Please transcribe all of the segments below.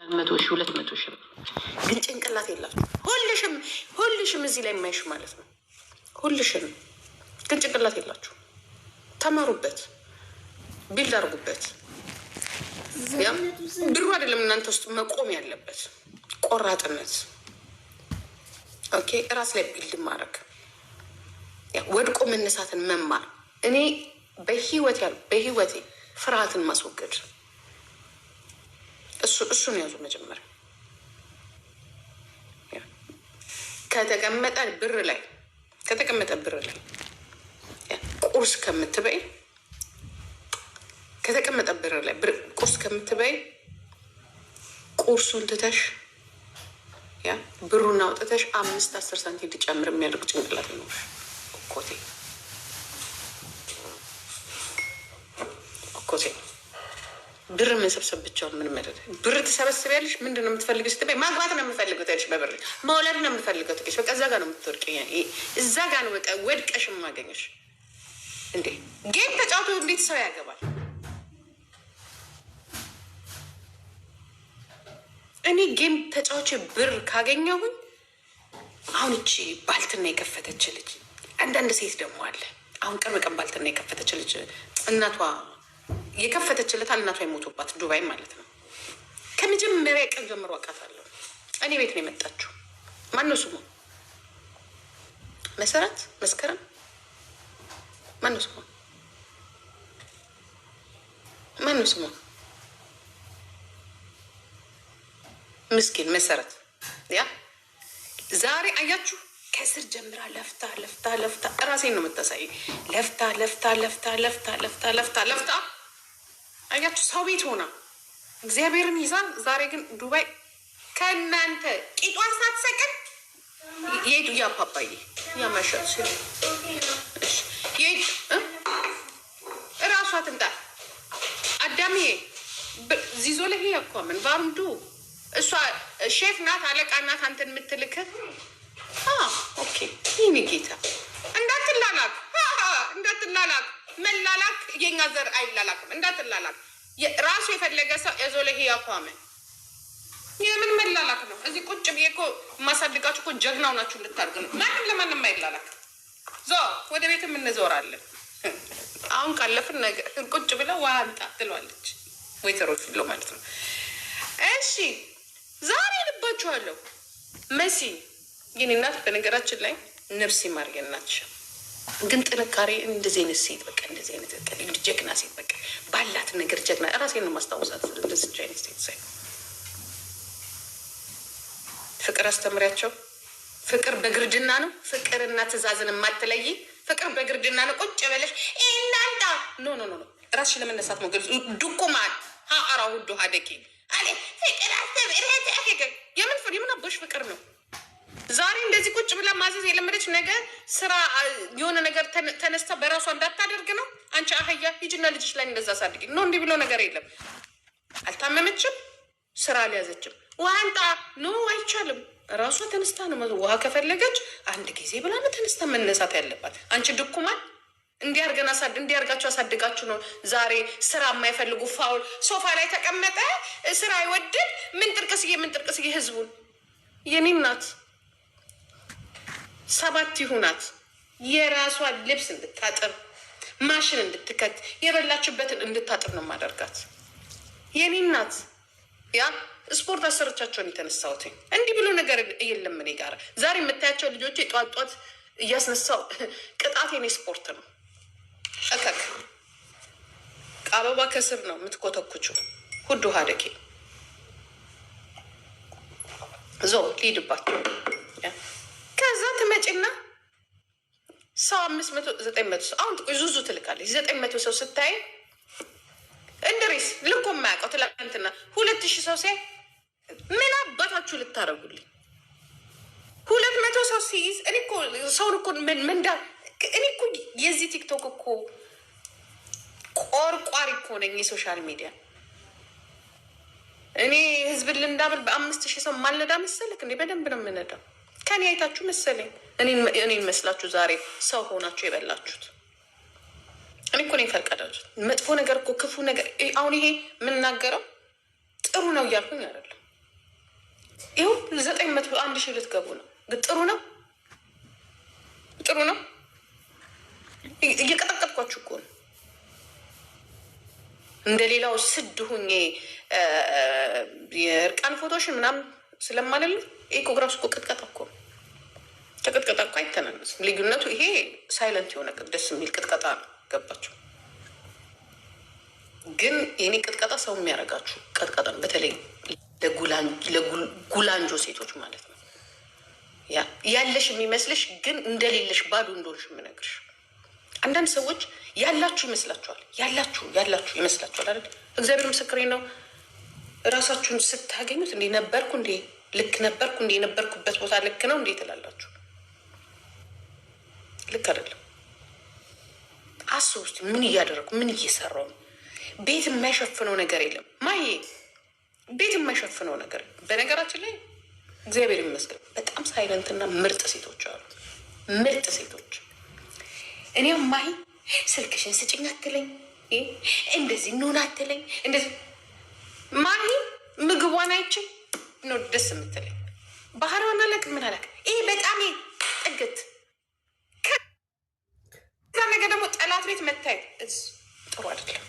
100,000 200,000 ግን ጭንቅላት የላችሁ። ሁልሽም እዚህ ላይ የማይሽ ማለት ነው። ሁልሽም ግን ጭንቅላት የላችሁ። ተማሩበት፣ ቢልድ አድርጉበት። ብሩ አይደለም እናንተ ውስጥ መቆም ያለበት ቆራጥነት። ኦኬ፣ እራስ ላይ ቢልድ ማድረግ፣ ወድቆ መነሳትን መማር። እኔ በህይወቴ ፍርሃትን ማስወገድ እሱን ያዙ። መጀመሪያ ከተቀመጠ ብር ላይ ቁርስ ከምትበይ ቁርሱን ትተሽ ብሩን አውጥተሽ 5-10 ሳንቲም ትጨምር የሚያደርግ ጭንቅላት ነው። ኮቴ ብር መሰብሰብ ብቻውን ምን መደድ ብር ትሰበስቢያለሽ። ምንድን ነው የምትፈልገው ስትበይ ማግባት ነው የምፈልገው ትያለሽ። በብር መውለድ ነው የምፈልገው ትያለሽ። በቃ እዛ ጋ ነው የምትወድቅ። እዛ ጋ ነው በቃ ወድቀሽ የማገኘሽ። እንዴ ጌም ተጫውቶ እንዴት ሰው ያገባል? እኔ ጌም ተጫዋች ብር ካገኘሁኝ አሁን እቺ ባልትና የከፈተች ልጅ፣ አንዳንድ ሴት ደግሞ አለ። አሁን ቅርብ ቀን ባልትና የከፈተች ልጅ እናቷ የከፈተችለታል። እናቷ የሞቱባት ዱባይ ማለት ነው። ከመጀመሪያ ቀን ጀምሮ አውቃታለሁ። እኔ ቤት ነው የመጣችው። ማነው ስሙ? መስከረም ማነው ስሙ? ምስኪን መሰረት ዛሬ አያችሁ፣ ከስር ጀምራ ለፍታ እራሴን ነው የምታሳይ። ለፍታ አያችሁ፣ ሰው ቤት ሆና እግዚአብሔርን ይዛ። ዛሬ ግን ዱባይ ከእናንተ ቂጧን ሳትሰቅን የሄዱ ያፓፓዬ ያማሻት እራሷ ትምጣ። አዳሜ ዚዞ ላይ ያኳምን ባሩዱ እሷ ሼፍ ናት፣ አለቃ ናት። አንተን የምትልክህ ኦኬ። ይህን ጌታ እንዳትላላክ መላላክ የኛ ዘር አይላላክም። እንዳትላላክ ራሱ የፈለገ ሰው የዞለሄ ያኳምን የምን መላላክ ነው? እዚህ ቁጭ ብዬ እኮ የማሳድጋችሁ እኮ ጀግናው ናችሁ እንድታርግ ነው። ማንም ለማንም አይላላክ። ወደ ቤትም እንዞራለን። አሁን ካለፍን ነገር ቁጭ ብለው ውሃ አምጣ ትለዋለች ወይተሮች ብለው ማለት ነው። እሺ ዛሬ ልባችኋለሁ። መሲ የኔ እናት በነገራችን ላይ ነፍሴ ማርገን ናትሽ። ግን ጥንካሬ እንደዚህ አይነት ሴት በቃ እንደዚህ አይነት ጀግና ሴት በቃ ባላት ነገር ጀግና እራሴን ነው ማስታወሳት። እንደዚህ አይነት ሴት ሳይ ፍቅር አስተምሪያቸው። ፍቅር በግርድና ነው። ፍቅርና ትእዛዝን የማትለይ ፍቅር በግርድና ነው። ቁጭ በለሽ እናንተ ኖ ራስሽ ለመነሳት ሞገድ ዱቁማን ሀአራ ሁዱ ሀደቂ አለ ፍቅር አስተምሪያቸው። የምን አቦሽ ፍቅር ነው? ዛሬ እንደዚህ ቁጭ ብላ ማዘዝ የለመደች ነገር ስራ የሆነ ነገር ተነስታ በራሷ እንዳታደርግ ነው። አንቺ አህያ ሂጂና ልጅሽ ላይ እንደዛ ሳድጊ ነው። እንዲህ ብሎ ነገር የለም። አልታመመችም፣ ስራ አልያዘችም። ዋንጣ ኖ አይቻልም። ራሷ ተነስታ ነው ውሃ ከፈለገች አንድ ጊዜ ብላ ነው ተነስታ መነሳት ያለባት። አንቺ ድኩማን እንዲያርጋችሁ አሳድጋችሁ ነው ዛሬ ስራ የማይፈልጉ ፋውል ሶፋ ላይ ተቀመጠ ስራ አይወድድ ምን ጥርቅስዬ ህዝቡን የኔ እናት 7 ይሁናት የራሷ ልብስ እንድታጥብ ማሽን እንድትከት የበላችበትን እንድታጥብ ነው ማደርጋት። የኔ እናት ያ ስፖርት አሰረቻቸውን የተነሳሁት እንዲህ ብሎ ነገር የለም። እኔ ጋር ዛሬ የምታያቸው ልጆች ጧት እያስነሳው ቅጣት የኔ ስፖርት ነው። እከክ አበባ ከስር ነው የምትኮተኩቹ ሁዱ ሀደኬ ሊድባቸው ከዛ ትመጪና ሰው 500-900 ሰው አሁን ዙዙ ትልቃለች። 900 ሰው ስታይ እንድሪስ ልኮ የማያውቀው ትላንትና 2000 ሰው ሲያይ ምን አባታችሁ ልታደርጉልኝ? 200 ሰው ሲይዝ እኔ እኮ ሰውን እኮ መንዳ እኔ እኮ የዚህ ቲክቶክ እኮ ቆርቋሪ እኮ ነኝ። የሶሻል ሚዲያ እኔ ህዝብን ልንዳብል በ5000 ሰው ማልነዳ መሰለክ እንዴ? በደንብ ነው የምነዳው። ከኔ አይታችሁ መሰለኝ እኔን መስላችሁ ዛሬ ሰው ሆናችሁ የበላችሁት። እኔ እኮ ነኝ ፈርቀዳችሁት። መጥፎ ነገር እኮ ክፉ ነገር አሁን ይሄ የምናገረው ጥሩ ነው እያልኩኝ አይደለም። ይኸው 900 ልትገቡ ነው። ግን ጥሩ ነው፣ ጥሩ ነው። እየቀጠቀጥኳችሁ እኮ ነው። እንደ ሌላው ስድ ሁኜ የእርቃን ፎቶሽን ምናምን ስለማለል ኢኮግራፍ እኮ ቅጥቀጣ እኮ ነው። ከቅጥቀጣ እኮ አይተናነስም። ልዩነቱ ይሄ ሳይለንት የሆነ ደስ የሚል ቅጥቀጣ ነው። ገባችሁ? ግን የኔ ቅጥቀጣ ሰው የሚያደርጋችሁ ቅጥቀጣ ነው። በተለይ ለጉላንጆ ሴቶች ማለት ነው። ያለሽ የሚመስልሽ ግን እንደሌለሽ ባዶ እንደሆንሽ የምነግርሽ። አንዳንድ ሰዎች ያላችሁ ይመስላችኋል። ያላችሁ ይመስላችኋል አይደል? እግዚአብሔር ምስክሬ ነው። እራሳችሁን ስታገኙት እንዴ ነበርኩ እንዴ ልክ ነበርኩ እንዴ የነበርኩበት ቦታ ልክ ነው እንዴ ትላላችሁ። ልክ አይደለም። አስቡ እስኪ ምን እያደረጉ ምን እየሰራው ነው? ቤት የማይሸፍነው ነገር የለም። ማዬ ቤት የማይሸፍነው ነገር። በነገራችን ላይ እግዚአብሔር ይመስገን በጣም ሳይለንትና ምርጥ ሴቶች አሉ። ምርጥ ሴቶች። እኔም ማይ ስልክሽን ስጭኝ አትለኝ፣ እንደዚህ እንሆን አትለኝ። እንደዚህ ማይ ምግቧን አይችል ነው ደስ የምትለኝ። ባህሪዋን አላውቅም ምን አላውቅም። ይሄ በጣም ጥግት ከዛ ነገር ደግሞ ጠላት ቤት መታየት ጥሩ አይደለም።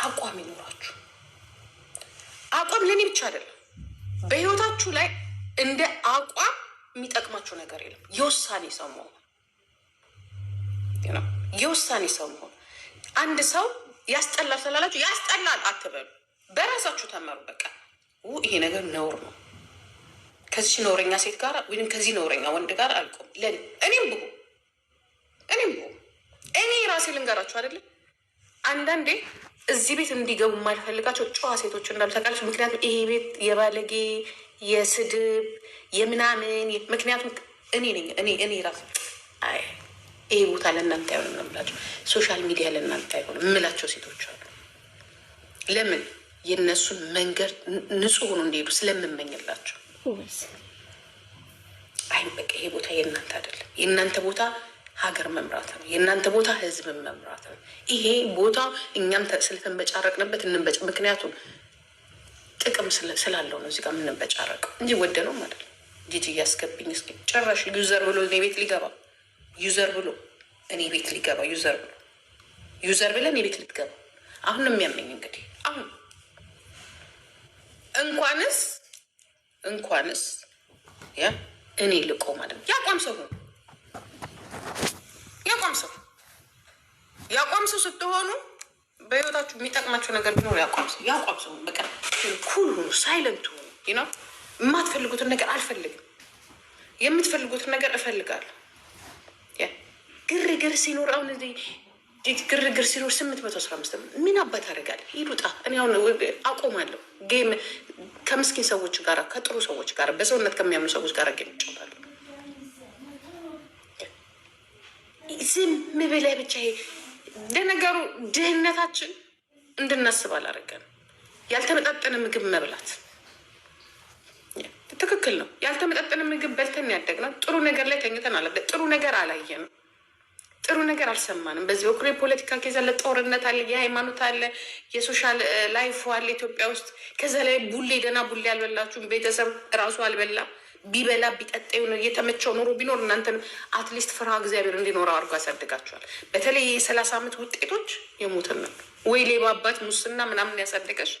አቋም ይኖራችሁ። አቋም ለእኔ ብቻ አይደለም፣ በህይወታችሁ ላይ እንደ አቋም የሚጠቅማችሁ ነገር የለም። የውሳኔ ሰው መሆን፣ የውሳኔ ሰው መሆን። አንድ ሰው ያስጠላል ስላላችሁ ያስጠላል አትበሉ። በራሳችሁ ተመሩ። በቃ ይሄ ነገር ነውር ነው፣ ከዚህ ነውረኛ ሴት ጋር ወይም ከዚህ ነውረኛ ወንድ ጋር አልቆም። እኔም እኔ ራሴ ልንገራችሁ አይደለም፣ አንዳንዴ እዚህ ቤት እንዲገቡ የማልፈልጋቸው ጨዋ ሴቶች እንዳሉ ታውቃለች። ምክንያቱም ይሄ ቤት የባለጌ የስድብ የምናምን ምክንያቱም እኔ ራሴ ይሄ ቦታ ለእናንተ አይሆንም ነው የምላቸው። ሶሻል ሚዲያ ለእናንተ አይሆንም የምላቸው ሴቶች አሉ። ለምን? የእነሱን መንገድ ንጹህ ሆኖ እንዲሄዱ ስለምመኝላቸው። አይ በቃ ይሄ ቦታ የእናንተ አይደለም። የእናንተ ቦታ ሀገር መምራት ነው። የእናንተ ቦታ ህዝብን መምራት ነው። ይሄ ቦታ እኛም ስለተንበጫረቅንበት ምክንያቱም ጥቅም ስላለው ነው እዚህ ጋር የምንበጫረቀው እንጂ ወደ ነው ማለት ነው። ጂጂ እያስገብኝ እስኪ ጨራሽ ዩዘር ብሎ እኔ ቤት ሊገባ ዩዘር ብሎ እኔ ቤት ሊገባ ዩዘር ብለን እኔ ቤት ልትገባ አሁን ነው የሚያመኝ። እንግዲህ አሁን እንኳንስ ያ እኔ ልቆ ማለት ነው። ያቋም ሰው ሆኑ ያቋም ሰው ስትሆኑ በህይወታችሁ የሚጠቅማቸው ነገር ቢኖር ያቋም ሰው በቃ ኩል ሁኑ፣ ሳይለንት ሁኑ። የማትፈልጉትን ነገር አልፈልግም፣ የምትፈልጉትን ነገር እፈልጋለሁ። ግርግር ሲኖር አሁን ግርግር ሲኖር 815 ምን አባት አደርጋለሁ? ሂዱጣ እኔ አሁን አቆማለሁ። ጌም ከምስኪን ሰዎች ጋር ከጥሩ ሰዎች ጋር በሰውነት ከሚያምኑ ሰዎች ጋር ጌም እጫወታለሁ። ዝም ብለህ ብቻ ለነገሩ ድህነታችን እንድናስብ አላደረገንም። ያልተመጣጠነ ምግብ መብላት ትክክል ነው። ያልተመጣጠነ ምግብ በልተን ያደግነው ጥሩ ነገር ላይ ተኝተን አለ። ጥሩ ነገር አላየንም፣ ጥሩ ነገር አልሰማንም። በዚህ በኩል የፖለቲካ ኬዝ አለ፣ ጦርነት አለ፣ የሃይማኖት አለ፣ የሶሻል ላይፍ አለ ኢትዮጵያ ውስጥ። ከዛ ላይ ቡሌ ደህና ቡሌ አልበላችሁም። ቤተሰብ እራሱ አልበላም። ቢበላ ቢጠጣ የሆነ የተመቸው ኑሮ ቢኖር እናንተን አትሊስት ፍርሃ እግዚአብሔር እንዲኖረው አድርጎ ያሳድጋችኋል። በተለይ የ30 ዓመት ውጤቶች የሞትን ነው ወይ ሌባ አባት ሙስና ምናምን ያሳደገሽ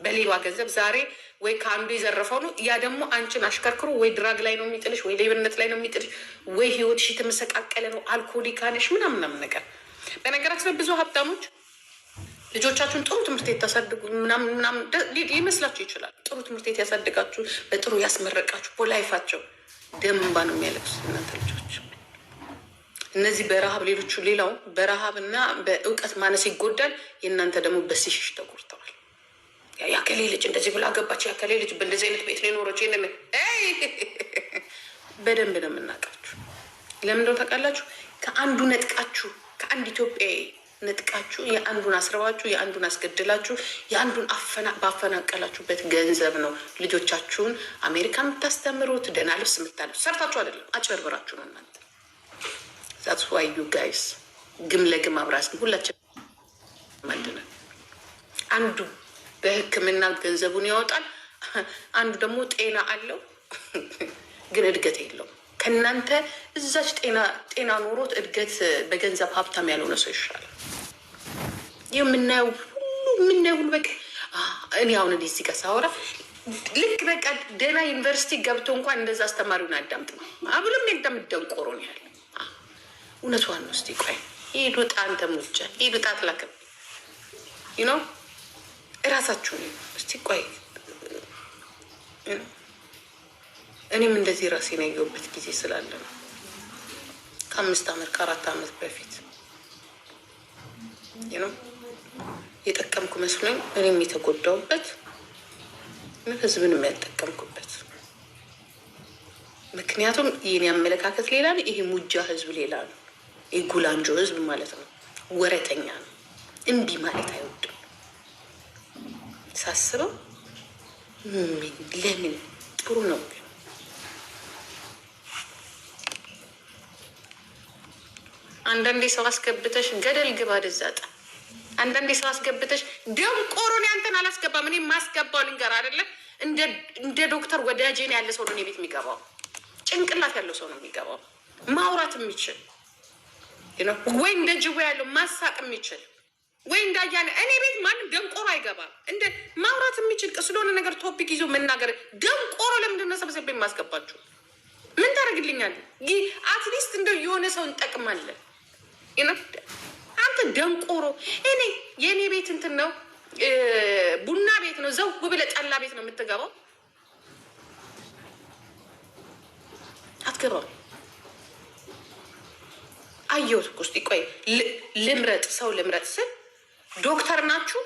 በሌባ ገንዘብ ዛሬ ወይ ከአንዱ የዘረፈው ነው። ያ ደግሞ አንቺን አሽከርክሮ ወይ ድራግ ላይ ነው የሚጥልሽ፣ ወይ ሌብነት ላይ ነው የሚጥልሽ፣ ወይ ህይወትሽ የተመሰቃቀለ ነው አልኮሊካነሽ ምናምን ነገር። በነገራችን ላይ ብዙ ሀብታሞች ልጆቻችሁን ጥሩ ትምህርት ቤት ታሳድጉ ምናምን ሊመስላችሁ ይችላል። ጥሩ ትምህርት ቤት ያሳድጋችሁ፣ በጥሩ ያስመረቃችሁ፣ በላይፋቸው ደም እንባ ነው የሚያለቅሱት እናንተ ልጆች። እነዚህ በረሃብ ሌላው በረሃብ እና በእውቀት ማነስ ይጎዳል። የእናንተ ደግሞ በሲሽሽ ተጎድተዋል። ያከሌ ልጅ እንደዚህ ብላ ገባች፣ ያከሌ ልጅ በእንደዚህ አይነት ቤት ሊኖረች ይህንን በደንብ ነው የምናውቃችሁ። ለምንድነው ታውቃላችሁ? ከአንዱ ነጥቃችሁ ከአንድ ኢትዮጵያዊ ነጥቃችሁ የአንዱን አስረባችሁ የአንዱን አስገድላችሁ የአንዱን ባፈናቀላችሁበት ገንዘብ ነው ልጆቻችሁን አሜሪካን የምታስተምሩት፣ ደህና ልብስ የምታለብሱ። ሰርታችሁ አይደለም አጭበርብራችሁ ነው እናንተ። ዛትስ ዋይ ዩ ጋይስ ግም ለግም አብራስ ሁላችን አንድ ነን። አንዱ በሕክምና ገንዘቡን ያወጣል፣ አንዱ ደግሞ ጤና አለው ግን እድገት የለውም። ከእናንተ እዛች ጤና ኖሮት እድገት በገንዘብ ሀብታም ያልሆነ ሰው ይሻላል። የምናየው ሁሉ በቃ እኔ አሁን እዚህ ጋር ሳወራ ልክ በቃ ደህና ዩኒቨርሲቲ ገብቶ እንኳን እንደዛ አስተማሪውን አዳምጥ ነው አብሎም ደንቆሮ ነው ያለ። እውነቷን ነው። እስቲ ቆይ ሄዱ ጣን ተሞቻ ሄዱ ጣት ላከብ ነው እራሳችሁ ነው። እስቲ ቆይ እኔም እንደዚህ ራሴን ያየሁበት ጊዜ ስላለ ነው። ከ5 ዓመት ከ4 ዓመት በፊት ነው የጠቀምኩ መስሎኝ እኔም የተጎዳውበት ህዝብንም ያልጠቀምኩበት። ምክንያቱም ይህን ያመለካከት ሌላ ነው፣ ይሄ ሙጃ ህዝብ ሌላ ነው። ይህ ጉላንጆ ህዝብ ማለት ነው። ወረተኛ ነው። እምቢ ማለት አይወድም። ሳስበው ለምን ጥሩ ነው። አንዳንዴ ሰው አስገብተሽ ገደል ግባ ደዛጣ። አንዳንዴ ሰው አስገብተሽ ደንቆሮን ያንተን አላስገባም። እኔ ማስገባው ልንገር አይደለም። እንደ ዶክተር ወዳጄን ያለ ሰው ነው እኔ ቤት የሚገባው። ጭንቅላት ያለው ሰው ነው የሚገባው። ማውራት የሚችል ወይ እንደ ጅቦ ያለው ማሳቅ የሚችል ወይ እንዳያነ እኔ ቤት ማንም ደንቆሮ አይገባም። እንደ ማውራት የሚችል ስለሆነ ነገር ቶፒክ ይዞ መናገር ደንቆሮ ለምንድን ነው ሰብሰብ የማስገባችሁ? ምን ታደርግልኛል? አትሊስት እንደው የሆነ ሰው እንጠቅማለን። አንተ ደንቆሮ እኔ የእኔ ቤት እንትን ነው ቡና ቤት ነው። ዘው ብለህ ጠላ ቤት ነው የምትገባው። አትገባም። አየሁት እኮ። እስኪ ቆይ ልምረጥ፣ ሰው ልምረጥ ስል ዶክተር ናችሁ፣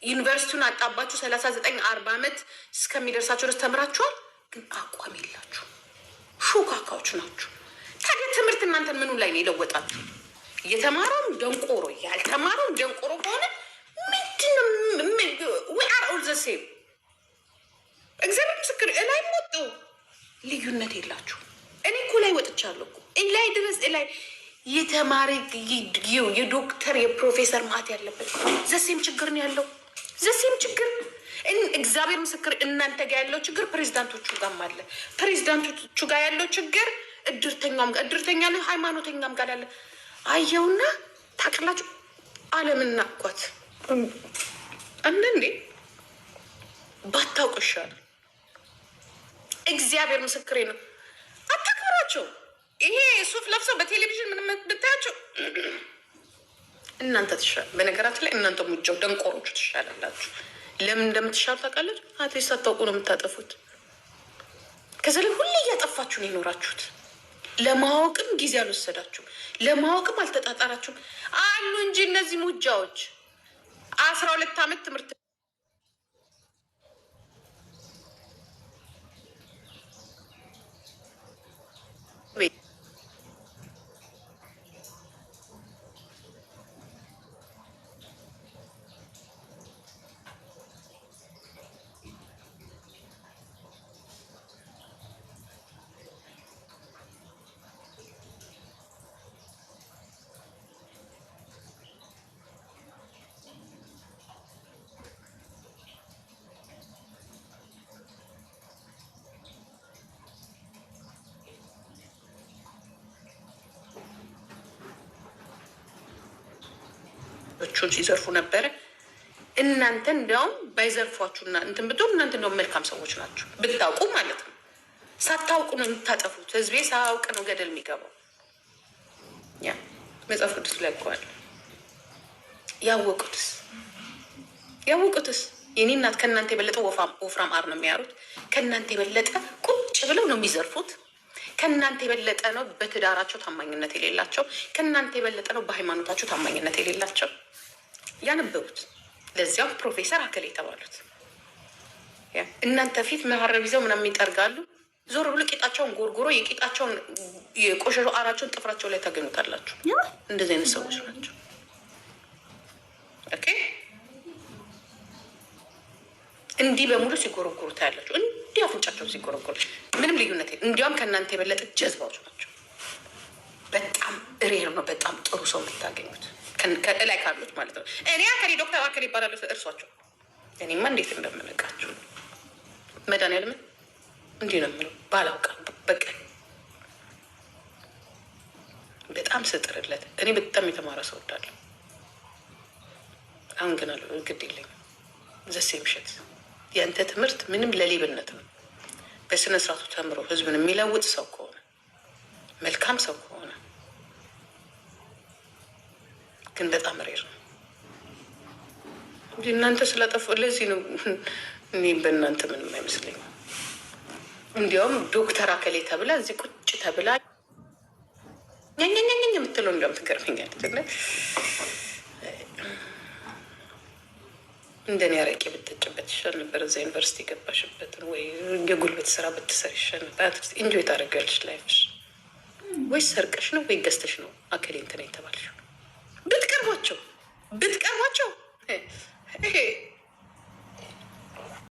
ዩኒቨርሲቲውን አጣባችሁ 39-40 ዓመት እስከሚደርሳችሁ ድረስ ተምራችኋል፣ ግን አቋም የላችሁ። ሾካካዎች ናችሁ። ታዲያ ትምህርት እናንተን ምኑ ላይ ነው የለወጣችሁ? የተማረውም ደንቆሮ ያልተማረውም ደንቆሮ ከሆነ ምንድነው? we are all the same። እግዚአብሔር ምስክር እላይ ወጣው ልዩነት የላችሁ። እኔ እኮ ላይ ወጥቻለሁ እኮ እላይ ድረስ እላይ የተማረ የዶክተር የፕሮፌሰር ማት ያለበት ዘሴም ችግር ነው ያለው። ዘሴም ችግር እግዚአብሔር ምስክር እናንተ ጋር ያለው ችግር ፕሬዚዳንቶቹ ጋርም አለ። ፕሬዚዳንቶቹ ጋር ያለው ችግር እድርተኛ ላይ ሃይማኖተኛም ጋር አለ። አየውና ታቅላችሁ ዓለምና እኳት አንዳንዴ ባታውቅ ይሻላል። እግዚአብሔር ምስክሬ ነው። አታክብራቸው። ይሄ ሱፍ ለብሰው በቴሌቪዥን ምንም ብታያቸው እናንተ ትሻል። በነገራችን ላይ እናንተ ሙጃው ደንቆሮቹ ትሻላላችሁ። ለምን እንደምትሻሉ ታውቃለች? አትሊስት ሳታውቁ ነው የምታጠፉት። ከዚ ላይ ሁሌ እያጠፋችሁ ነው የኖራችሁት። ለማወቅም ጊዜ አልወሰዳችሁም፣ ለማወቅም አልተጣጣራችሁም አሉ እንጂ እነዚህ ሙጃዎች 12 ዓመት ትምህርት ቾች ይዘርፉ ነበረ። እናንተ እንዲያውም ባይዘርፏችሁና እንትን ብትሆኑ እናንተ እንዲያውም መልካም ሰዎች ናቸው፣ ብታውቁ ማለት ነው። ሳታውቁ ነው የምታጠፉት። ህዝቤ ሳያውቅ ነው ገደል የሚገባው። ያ መጽሐፍ ቅዱስ ላይ እኮ አለ። ያወቁትስ የኔ እናት ከእናንተ የበለጠ ወፍራም አር ነው የሚያሩት። ከእናንተ የበለጠ ቁጭ ብለው ነው የሚዘርፉት። ከእናንተ የበለጠ ነው በትዳራቸው ታማኝነት የሌላቸው። ከእናንተ የበለጠ ነው በሃይማኖታቸው ታማኝነት የሌላቸው። ያነበቡት ለዚያው ፕሮፌሰር አከል የተባሉት እናንተ ፊት መሀረብ ይዘው ምናምን ይጠርጋሉ። ዞር ብሎ ቂጣቸውን ጎርጎሮ የቂጣቸውን የቆሸሹ አራቸውን ጥፍራቸው ላይ ታገኙታላችሁ። እንደዚህ አይነት ሰዎች ናቸው። ኦኬ እንዲህ በሙሉ ሲጎረጎሩ ታያላችሁ። እንዲህ አፍንጫቸው ሲጎረጎሩ ምንም ልዩነት የለም። እንዲያውም ከእናንተ የበለጠ ጀዝባዎች ናቸው። በጣም ሬር ነው። በጣም ጥሩ ሰው የምታገኙት ከላይ ካሉት ማለት ነው። እኔ አከሌ ዶክተር አከሌ ይባላሉ። እርሷቸው እኔማ እንዴት እንደምነቃችሁ መድኃኒዓለምን እንዲህ ነው የምለው ባላውቃ በቃ በጣም ስጥርለት። እኔ በጣም የተማረ ሰው ወዳለሁ። አሁን ግን አለ ግድ የለኝም። ዘሴ ምሸት ያንተ ትምህርት ምንም ለሌብነት ነው። በስነ ስርዓቱ ተምሮ ህዝብን የሚለውጥ ሰው ከሆነ መልካም ሰው ከሆነ ግን በጣም ሬር ነው። እናንተ ስላጠፉ ለዚህ ነው እኔ በእናንተ ምንም አይመስለኝም። እንዲያውም ዶክተር አከሌ ተብላ እዚህ ቁጭ ተብላ ኛኛኛኛ የምትለው እንዲያውም ትገርመኛለች። እንደኔ አረቄ ብትጭበት ይሻል ነበር። እዛ ዩኒቨርሲቲ ገባሽበትን ወይ የጉልበት ስራ ብትሰር ይሻል ነበር። ኢንጆይ ታደርጊያለሽ ላይፍሽ። ወይስ ሰርቀሽ ነው ወይ ገዝተሽ ነው አከሌ እንትን የተባልሽው? ብትቀርቧቸው